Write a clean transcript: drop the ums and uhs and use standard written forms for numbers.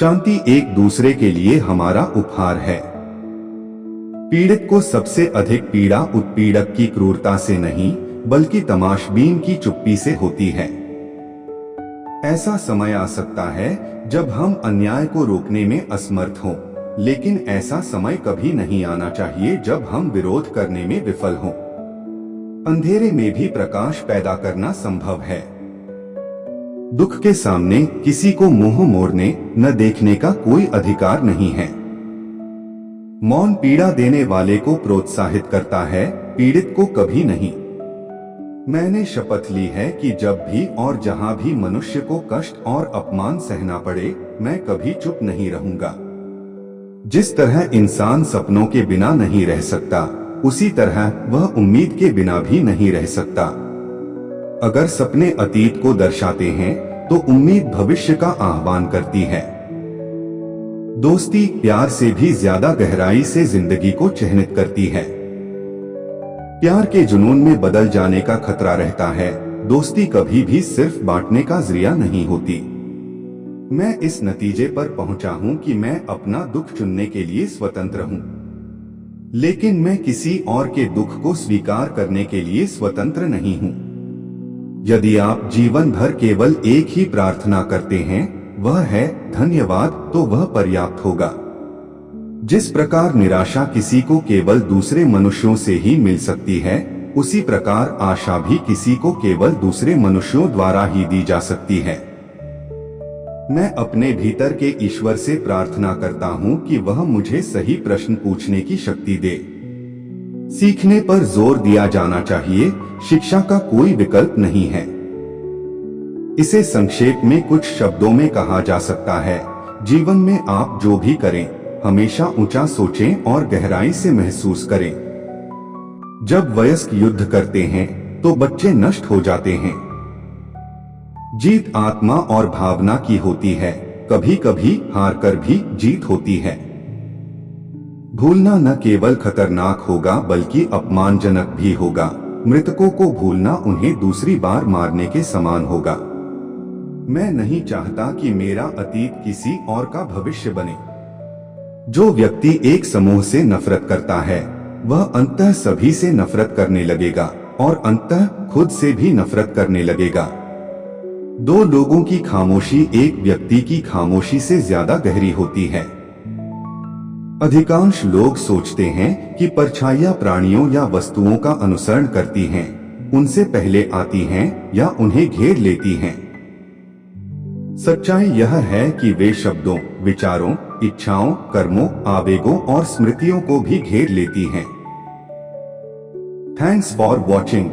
शांति एक दूसरे के लिए हमारा उपहार है। पीड़ित को सबसे अधिक पीड़ा उत्पीड़क की क्रूरता से नहीं, बल्कि तमाशबीन की चुप्पी से होती है। ऐसा समय आ सकता है जब हम अन्याय को रोकने में असमर्थ हों, लेकिन ऐसा समय कभी नहीं आना चाहिए जब हम विरोध करने में विफल हों। अंधेरे में भी प्रकाश पैदा करना संभव है। दुख के सामने किसी को मुंह मोड़ने न देखने का कोई अधिकार नहीं है। मौन पीड़ा देने वाले को प्रोत्साहित करता है, पीड़ित को कभी नहीं। मैंने शपथ ली है कि जब भी और जहां भी मनुष्य को कष्ट और अपमान सहना पड़े, मैं कभी चुप नहीं रहूंगा। जिस तरह इंसान सपनों के बिना नहीं रह सकता, उसी तरह वह उम्मीद के बिना भी नहीं रह सकता। अगर सपने अतीत को दर्शाते हैं, तो उम्मीद भविष्य का आह्वान करती है। दोस्ती प्यार से भी ज्यादा गहराई से जिंदगी को चिह्नित करती है। प्यार के जुनून में बदल जाने का खतरा रहता है, दोस्ती कभी भी सिर्फ बांटने का जरिया नहीं होती। मैं इस नतीजे पर पहुंचा हूं कि मैं अपना दुख चुनने के लिए स्वतंत्र हूं, लेकिन मैं किसी और के दुख को स्वीकार करने के लिए स्वतंत्र नहीं हूं। यदि आप जीवन भर केवल एक ही प्रार्थना करते हैं, वह है धन्यवाद, तो वह पर्याप्त होगा। जिस प्रकार निराशा किसी को केवल दूसरे मनुष्यों से ही मिल सकती है, उसी प्रकार आशा भी किसी को केवल दूसरे मनुष्यों द्वारा ही दी जा सकती है। मैं अपने भीतर के ईश्वर से प्रार्थना करता हूं कि वह मुझे सही प्रश्न पूछने की शक्ति दे। सीखने पर जोर दिया जाना चाहिए, शिक्षा का कोई विकल्प नहीं है। इसे संक्षेप में कुछ शब्दों में कहा जा सकता है, जीवन में आप जो भी करें, हमेशा ऊंचा सोचें और गहराई से महसूस करें। जब वयस्क युद्ध करते हैं, तो बच्चे नष्ट हो जाते हैं। जीत आत्मा और भावना की होती है, कभी कभी हार कर भी जीत होती है। भूलना न केवल खतरनाक होगा, बल्कि अपमानजनक भी होगा। मृतकों को भूलना उन्हें दूसरी बार मारने के समान होगा। मैं नहीं चाहता कि मेरा अतीत किसी और का भविष्य बने। जो व्यक्ति एक समूह से नफरत करता है, वह अंततः सभी से नफरत करने लगेगा और अंततः खुद से भी नफरत करने लगेगा। दो लोगों की खामोशी एक व्यक्ति की खामोशी से ज्यादा गहरी होती है। अधिकांश लोग सोचते हैं कि परछाइयां प्राणियों या वस्तुओं का अनुसरण करती हैं, उनसे पहले आती हैं या उन्हें घेर लेती हैं। सच्चाई यह है कि वे शब्दों, विचारों, इच्छाओं, कर्मों, आवेगों और स्मृतियों को भी घेर लेती हैं। Thanks for watching.